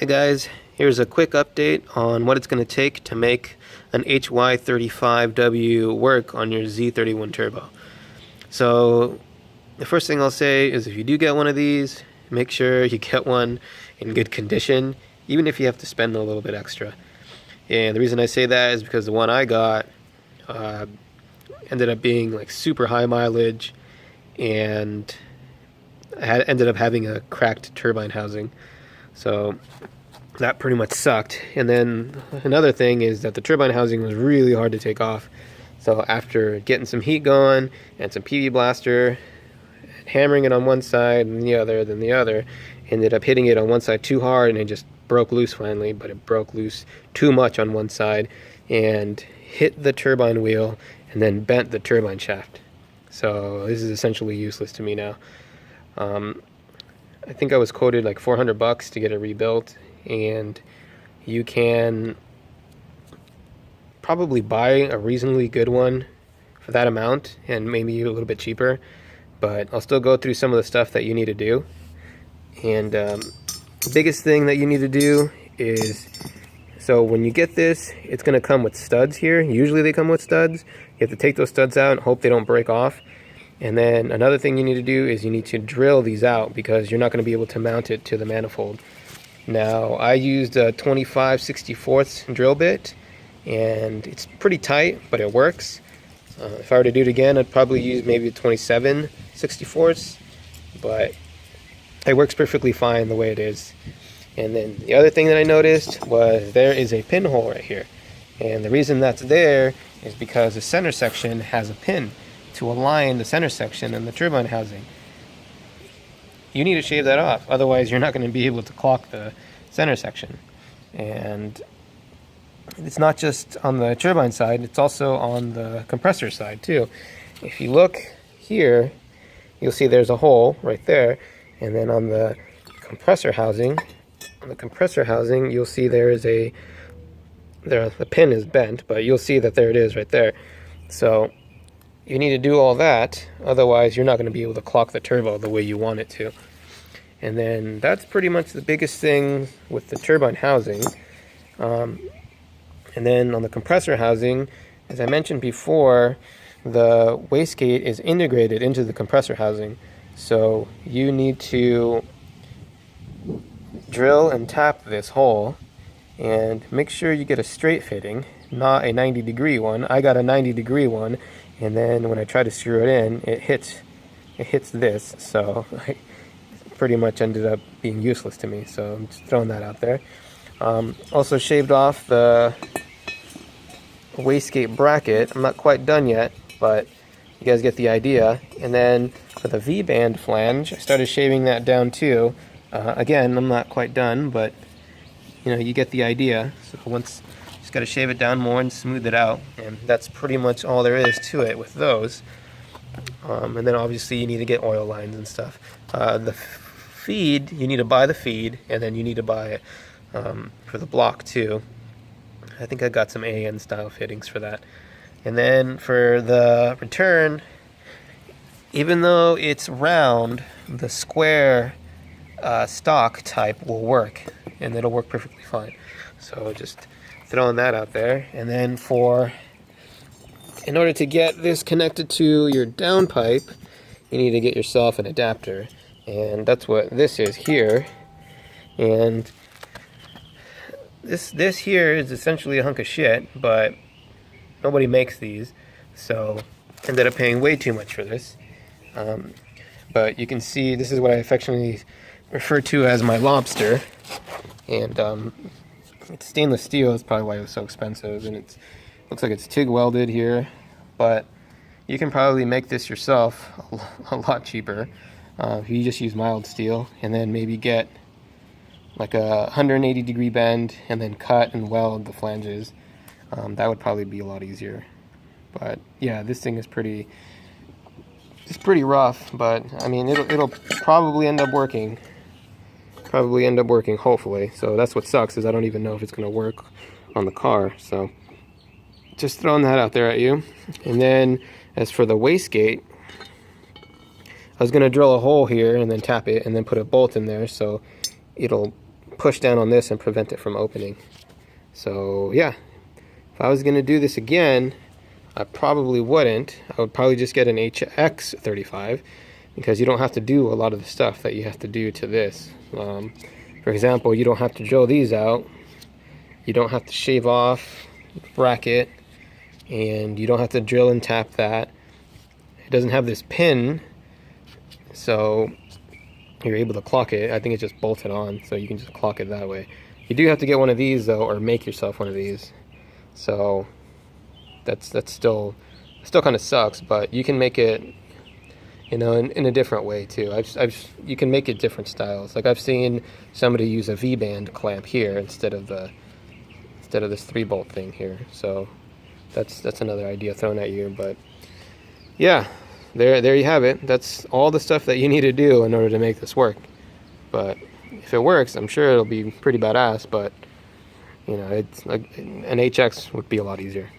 Hey guys, here's a quick update on what it's going to take to make an HY35W work on your Z31 Turbo. So the first thing I'll say is if you do get one of these, make sure you get one in good condition, even if you have to spend a little bit extra. And the reason I say that is because the one I got ended up being like super high mileage, and ended up having a cracked turbine housing. So that pretty much sucked. And then another thing is that the turbine housing was really hard to take off. So after getting some heat going and some PV blaster, hammering it on one side and the other, then the other, ended up hitting it on one side too hard, and it just broke loose finally, but it broke loose too much on one side and hit the turbine wheel and then bent the turbine shaft. So this is essentially useless to me now. I think I was quoted like $400 to get it rebuilt, and you can probably buy a reasonably good one for that amount and maybe a little bit cheaper, but I'll still go through some of the stuff that you need to do. And the biggest thing that you need to do is, so when you get this, it's going to come with studs here. Usually they come with studs. You have to take those studs out and hope they don't break off. And then another thing you need to do is you need to drill these out, because you're not going to be able to mount it to the manifold. Now, I used a 25/64 drill bit, and it's pretty tight, but it works. If I were to do it again, I'd probably use maybe a 27/64, but it works perfectly fine the way it is. And then the other thing that I noticed was there is a pinhole right here. And the reason that's there is because the center section has a pin to align the center section and the turbine housing. You need to shave that off, otherwise you're not going to be able to clock the center section. And it's not just on the turbine side, it's also on the compressor side too. If you look here, you'll see there's a hole right there, and then on the compressor housing, you'll see the pin is bent, but you'll see that there it is right there. So you need to do all that, otherwise you're not going to be able to clock the turbo the way you want it to. And then that's pretty much the biggest thing with the turbine housing. And then on the compressor housing, as I mentioned before, the wastegate is integrated into the compressor housing. So you need to drill and tap this hole and make sure you get a straight fitting, not a 90-degree one. I got a 90-degree one, and then when I try to screw it in, it hits this, so I pretty much ended up being useless to me. So I'm just throwing that out there. Also shaved off the wastegate bracket. I'm not quite done yet, but you guys get the idea. And then for the V-band flange, I started shaving that down too. Again, I'm not quite done, but you know, you get the idea. So just got to shave it down more and smooth it out, and that's pretty much all there is to it with those. And then obviously you need to get oil lines and stuff. The feed, you need to buy the feed, and then you need to buy it for the block too. I think I got some AN style fittings for that. And then for the return, even though it's round, the square stock type will work, and it'll work perfectly fine. So just throwing that out there. And then in order to get this connected to your downpipe, you need to get yourself an adapter, and that's what this is here. And this here is essentially a hunk of shit, but nobody makes these, so ended up paying way too much for this. But you can see this is what I affectionately refer to as my lobster, and it's stainless steel. That's probably why it was so expensive, and it looks like it's TIG welded here, but you can probably make this yourself a lot cheaper if you just use mild steel, and then maybe get like a 180-degree bend and then cut and weld the flanges. That would probably be a lot easier. But yeah, this thing is pretty rough, but I mean it'll probably end up working. Hopefully. So that's what sucks, is I don't even know if it's going to work on the car. So just throwing that out there at you. And then as for the wastegate, I was going to drill a hole here and then tap it and then put a bolt in there so it'll push down on this and prevent it from opening. So yeah, if I was going to do this again, I probably wouldn't. I would probably just get an HX35, because you don't have to do a lot of the stuff that you have to do to this. For example, you don't have to drill these out, you don't have to shave off bracket, and you don't have to drill and tap that. It doesn't have this pin, so you're able to clock it. I think it's just bolted on, so you can just clock it that way. You do have to get one of these though, or make yourself one of these. So that's still kind of sucks, but you can make it, you know, in a different way too. You can make it different styles. Like I've seen somebody use a V-band clamp here instead of this 3-bolt thing here. So that's another idea thrown at you. But yeah, there you have it. That's all the stuff that you need to do in order to make this work. But if it works, I'm sure it'll be pretty badass. But you know, it's like an HX would be a lot easier.